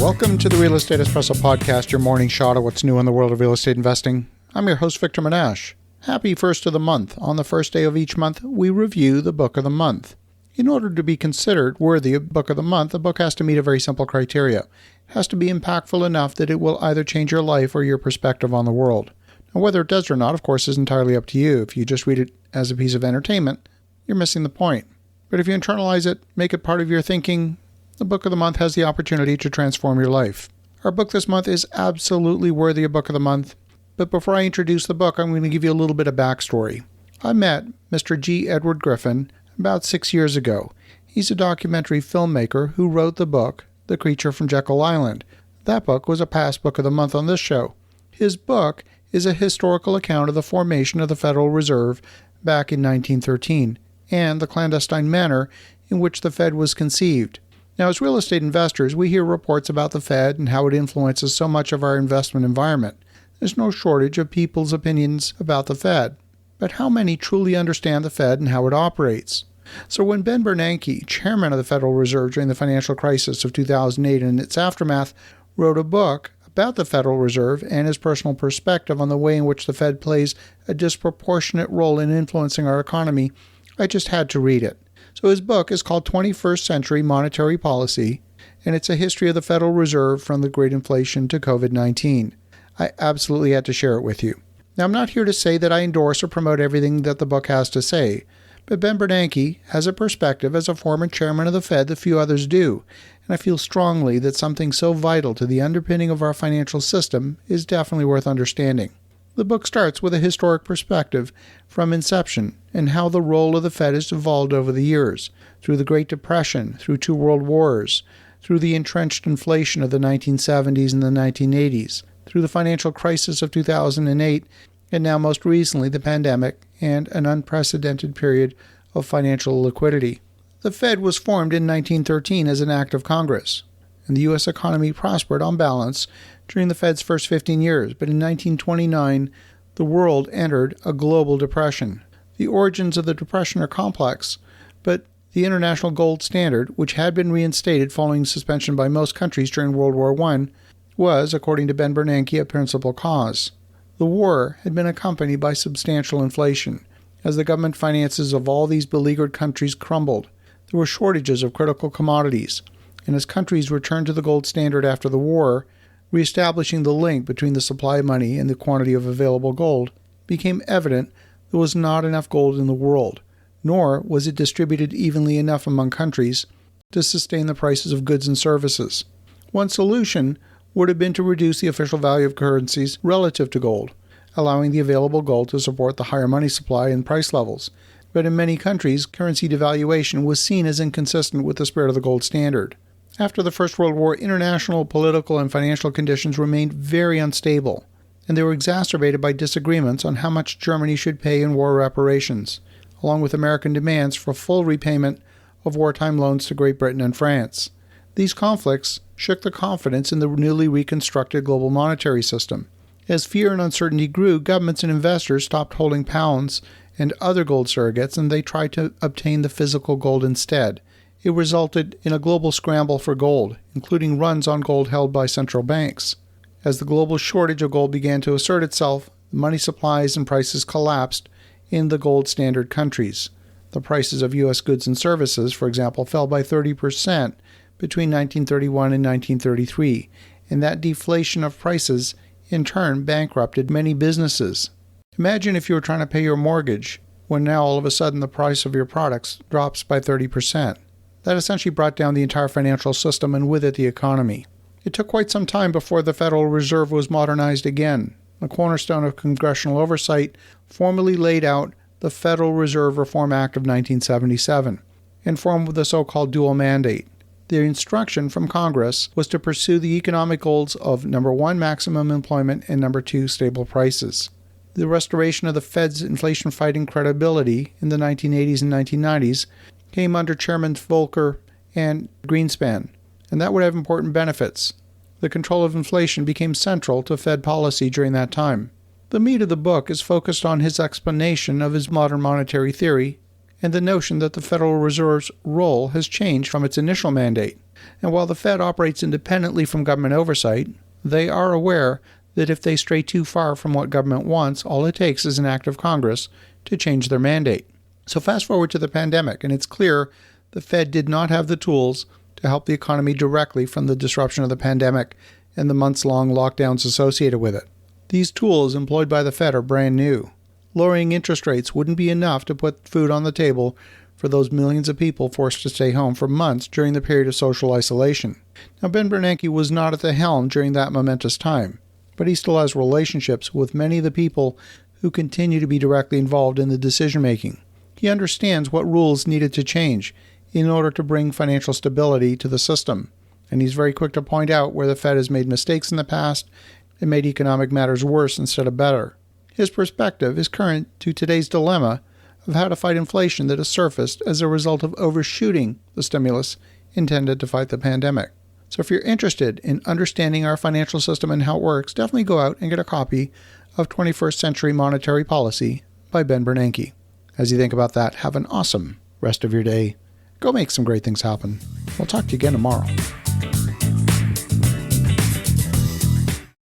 Welcome to the Real Estate Espresso Podcast, your morning shot of what's new in the world of real estate investing. I'm your host, Victor Menashe. Happy first of the month. On the first day of each month, we review the book of the month. In order to be considered worthy of book of the month, a book has to meet a very simple criteria. It has to be impactful enough that it will either change your life or your perspective on the world. Now, whether it does or not, of course, is entirely up to you. If you just read it as a piece of entertainment, you're missing the point. But if you internalize it, make it part of your thinking, the book of the month has the opportunity to transform your life. Our book this month is absolutely worthy of book of the month. But before I introduce the book, I'm going to give you a little bit of backstory. I met Mr. G Edward Griffin about 6 years ago. He's a documentary filmmaker who wrote the book, The Creature From Jeckyll Island. That book was a past book of the month on this show. His book is a historical account of the formation of the Federal Reserve back in 1913 and the clandestine manner in which the Fed was conceived. Now, as real estate investors, we hear reports about the Fed and how it influences so much of our investment environment. There's no shortage of people's opinions about the Fed. But how many truly understand the Fed and how it operates? So when Ben Bernanke, chairman of the Federal Reserve during the financial crisis of 2008 and its aftermath, wrote a book about the Federal Reserve and his personal perspective on the way in which the Fed plays a disproportionate role in influencing our economy, I just had to read it. So his book is called 21st Century Monetary Policy, and it's a history of the Federal Reserve from the Great Inflation to COVID-19. I absolutely had to share it with you. Now, I'm not here to say that I endorse or promote everything that the book has to say, but Ben Bernanke has a perspective as a former chairman of the Fed that few others do, and I feel strongly that something so vital to the underpinning of our financial system is definitely worth understanding. The book starts with a historic perspective from inception and how the role of the Fed has evolved over the years, through the Great Depression, through 2 world wars, through the entrenched inflation of the 1970s and the 1980s, through the financial crisis of 2008, and now most recently the pandemic and an unprecedented period of financial liquidity. The Fed was formed in 1913 as an act of Congress, and the U.S. economy prospered on balance during the Fed's first 15 years, but in 1929, the world entered a global depression. The origins of the depression are complex, but the international gold standard, which had been reinstated following suspension by most countries during World War I, was, according to Ben Bernanke, a principal cause. The war had been accompanied by substantial inflation. As the government finances of all these beleaguered countries crumbled, there were shortages of critical commodities, and as countries returned to the gold standard after the war, reestablishing the link between the supply of money and the quantity of available gold, became evident there was not enough gold in the world, nor was it distributed evenly enough among countries to sustain the prices of goods and services. One solution would have been to reduce the official value of currencies relative to gold, allowing the available gold to support the higher money supply and price levels. But in many countries, currency devaluation was seen as inconsistent with the spirit of the gold standard. After the First World War, international political and financial conditions remained very unstable, and they were exacerbated by disagreements on how much Germany should pay in war reparations, along with American demands for full repayment of wartime loans to Great Britain and France. These conflicts shook the confidence in the newly reconstructed global monetary system. As fear and uncertainty grew, governments and investors stopped holding pounds and other gold surrogates, and they tried to obtain the physical gold instead. It resulted in a global scramble for gold, including runs on gold held by central banks. As the global shortage of gold began to assert itself, money supplies and prices collapsed in the gold standard countries. The prices of U.S. goods and services, for example, fell by 30% between 1931 and 1933, and that deflation of prices in turn bankrupted many businesses. Imagine if you were trying to pay your mortgage when now all of a sudden the price of your products drops by 30%. That essentially brought down the entire financial system and with it the economy. It took quite some time before the Federal Reserve was modernized again. The cornerstone of congressional oversight formally laid out the Federal Reserve Reform Act of 1977 and formed the so-called dual mandate. The instruction from Congress was to pursue the economic goals of number 1, maximum employment, and number 2, stable prices. The restoration of the Fed's inflation-fighting credibility in the 1980s and 1990s came under Chairman Volcker and Greenspan, and that would have important benefits. The control of inflation became central to Fed policy during that time. The meat of the book is focused on his explanation of his modern monetary theory and the notion that the Federal Reserve's role has changed from its initial mandate. And while the Fed operates independently from government oversight, they are aware that if they stray too far from what government wants, all it takes is an act of Congress to change their mandate. So fast forward to the pandemic, and it's clear the Fed did not have the tools to help the economy directly from the disruption of the pandemic and the months-long lockdowns associated with it. These tools employed by the Fed are brand new. Lowering interest rates wouldn't be enough to put food on the table for those millions of people forced to stay home for months during the period of social isolation. Now, Ben Bernanke was not at the helm during that momentous time, but he still has relationships with many of the people who continue to be directly involved in the decision-making. He understands what rules needed to change in order to bring financial stability to the system, and he's very quick to point out where the Fed has made mistakes in the past and made economic matters worse instead of better. His perspective is current to today's dilemma of how to fight inflation that has surfaced as a result of overshooting the stimulus intended to fight the pandemic. So if you're interested in understanding our financial system and how it works, definitely go out and get a copy of 21st Century Monetary Policy by Ben Bernanke. As you think about that, have an awesome rest of your day. Go make some great things happen. We'll talk to you again tomorrow.